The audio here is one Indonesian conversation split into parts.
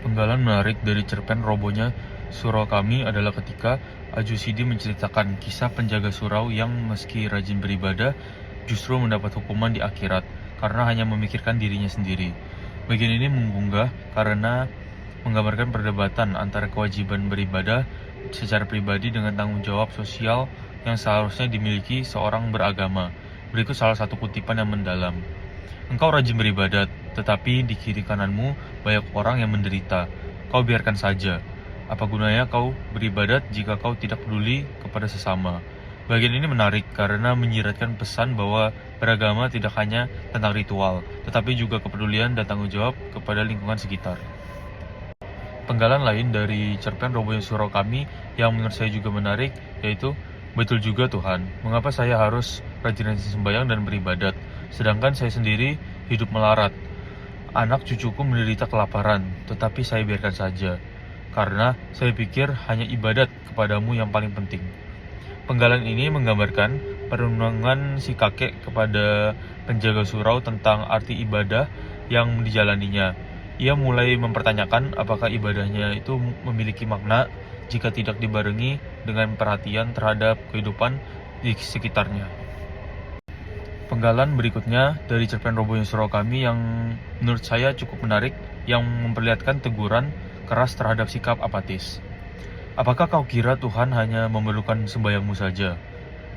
Penggalan menarik dari cerpen robohnya Surau Kami adalah ketika Ajusidi menceritakan kisah penjaga surau yang meski rajin beribadah justru mendapat hukuman di akhirat karena hanya memikirkan dirinya sendiri. Bagian ini mengunggah karena menggambarkan perdebatan antara kewajiban beribadah secara pribadi dengan tanggung jawab sosial yang seharusnya dimiliki seorang beragama. Berikut salah satu kutipan yang mendalam. Engkau rajin beribadat, tetapi di kiri kananmu banyak orang yang menderita. Kau biarkan saja. Apa gunanya kau beribadat jika kau tidak peduli kepada sesama? Bagian ini menarik karena menyiratkan pesan bahwa beragama tidak hanya tentang ritual, tetapi juga kepedulian dan tanggung jawab kepada lingkungan sekitar. Penggalan lain dari cerpen robohnya Surau Kami yang menurut saya juga menarik, yaitu betul juga Tuhan, mengapa saya harus rajin-rajin sembahyang dan beribadat, sedangkan saya sendiri hidup melarat. Anak cucuku menderita kelaparan, tetapi saya biarkan saja, karena saya pikir hanya ibadat kepadamu yang paling penting. Penggalan ini menggambarkan perenungan si kakek kepada penjaga surau tentang arti ibadah yang dijalaninya. Ia mulai mempertanyakan apakah ibadahnya itu memiliki makna jika tidak dibarengi dengan perhatian terhadap kehidupan di sekitarnya. Penggalan berikutnya dari cerpen robohnya Surau Kami yang menurut saya cukup menarik, yang memperlihatkan teguran keras terhadap sikap apatis. Apakah kau kira Tuhan hanya memerlukan sembahyangmu saja?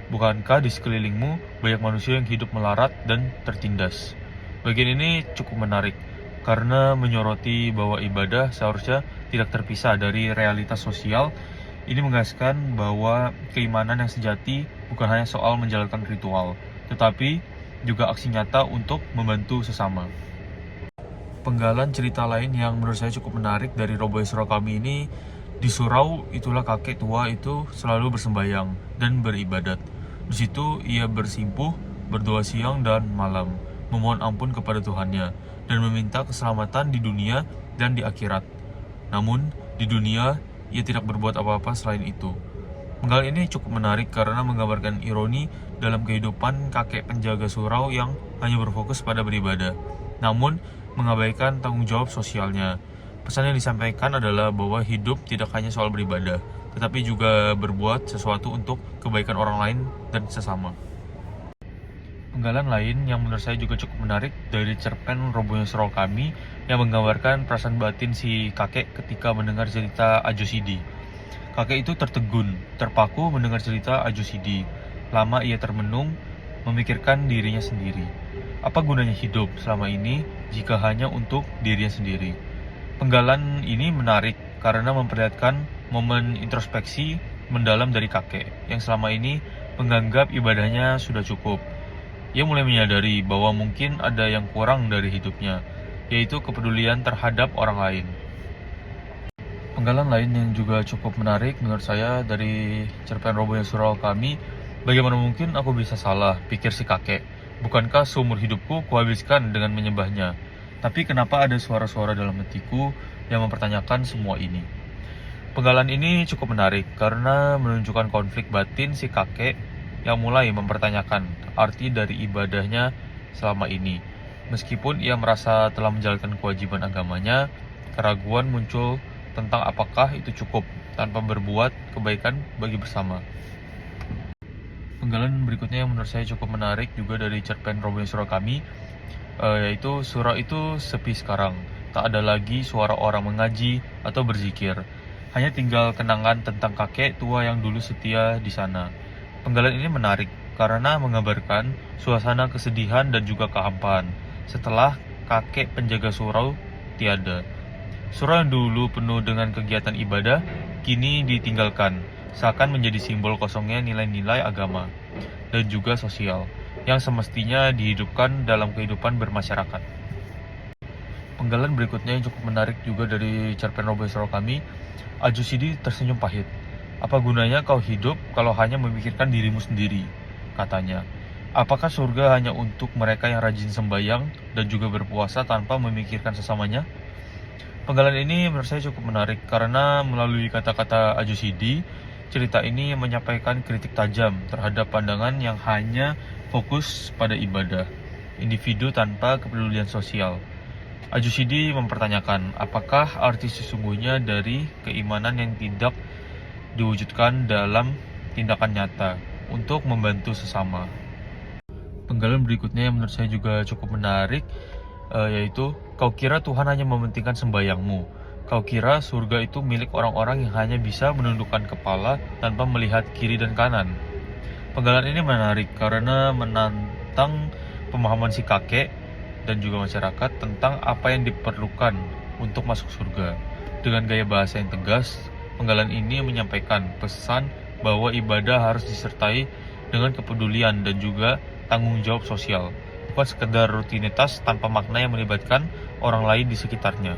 Bukankah di sekelilingmu banyak manusia yang hidup melarat dan tertindas? Bagian ini cukup menarik karena menyoroti bahwa ibadah seharusnya tidak terpisah dari realitas sosial. Ini menegaskan bahwa keimanan yang sejati bukan hanya soal menjalankan ritual, tetapi juga aksi nyata untuk membantu sesama. Penggalan cerita lain yang menurut saya cukup menarik dari robohnya Surau Kami ini, di surau itulah kakek tua itu selalu bersembayang dan beribadat. Di situ ia bersimpuh, berdoa siang dan malam, memohon ampun kepada Tuhannya, dan meminta keselamatan di dunia dan di akhirat. Namun, di dunia, ia tidak berbuat apa-apa selain itu. Penggalan ini cukup menarik karena menggambarkan ironi dalam kehidupan kakek penjaga surau yang hanya berfokus pada beribadah, namun mengabaikan tanggung jawab sosialnya. Pesan yang disampaikan adalah bahwa hidup tidak hanya soal beribadah, tetapi juga berbuat sesuatu untuk kebaikan orang lain dan sesama. Penggalan lain yang menurut saya juga cukup menarik dari cerpen robohnya Surau Kami yang menggambarkan perasaan batin si kakek ketika mendengar cerita Ajosidi. Kakek itu tertegun, terpaku mendengar cerita Ajosidi. Lama ia termenung, memikirkan dirinya sendiri. Apa gunanya hidup selama ini jika hanya untuk dirinya sendiri? Penggalan ini menarik karena memperlihatkan momen introspeksi mendalam dari kakek yang selama ini menganggap ibadahnya sudah cukup. Ia mulai menyadari bahwa mungkin ada yang kurang dari hidupnya, yaitu kepedulian terhadap orang lain. Penggalan lain yang juga cukup menarik menurut saya dari cerpen robohnya Surau Kami, bagaimana mungkin aku bisa salah, pikir si kakek. Bukankah seumur hidupku kuhabiskan dengan menyembahnya? Tapi kenapa ada suara-suara dalam hatiku yang mempertanyakan semua ini? Penggalan ini cukup menarik karena menunjukkan konflik batin si kakek yang mulai mempertanyakan arti dari ibadahnya selama ini. Meskipun ia merasa telah menjalankan kewajiban agamanya, keraguan muncul tentang apakah itu cukup tanpa berbuat kebaikan bagi bersama. Penggalan berikutnya yang menurut saya cukup menarik juga dari cerpen robohnya Surau Kami, yaitu surau itu sepi sekarang. Tak ada lagi suara orang mengaji atau berzikir. Hanya tinggal kenangan tentang kakek tua yang dulu setia di sana. Penggalan ini menarik karena menggambarkan suasana kesedihan dan juga kehampaan setelah kakek penjaga surau tiada. Surau yang dulu penuh dengan kegiatan ibadah kini ditinggalkan, seakan menjadi simbol kosongnya nilai-nilai agama dan juga sosial yang semestinya dihidupkan dalam kehidupan bermasyarakat. Penggalan berikutnya yang cukup menarik juga dari cerpen robohnya Surau Kami, Ajosidi tersenyum pahit. Apa gunanya kau hidup kalau hanya memikirkan dirimu sendiri, katanya. Apakah surga hanya untuk mereka yang rajin sembahyang dan juga berpuasa tanpa memikirkan sesamanya? Penggalan ini menurut saya cukup menarik karena melalui kata-kata Ajosidi, cerita ini menyampaikan kritik tajam terhadap pandangan yang hanya fokus pada ibadah, individu tanpa kepedulian sosial. Al-Jushidi mempertanyakan, apakah arti sesungguhnya dari keimanan yang tidak diwujudkan dalam tindakan nyata untuk membantu sesama. Penggalan berikutnya yang menurut saya juga cukup menarik, yaitu kau kira Tuhan hanya mementingkan sembayangmu. Kau kira surga itu milik orang-orang yang hanya bisa menundukkan kepala tanpa melihat kiri dan kanan. Penggalan ini menarik karena menantang pemahaman si kakek dan juga masyarakat tentang apa yang diperlukan untuk masuk surga. Dengan gaya bahasa yang tegas, penggalan ini menyampaikan pesan bahwa ibadah harus disertai dengan kepedulian dan juga tanggung jawab sosial, bukan sekedar rutinitas tanpa makna yang melibatkan orang lain di sekitarnya.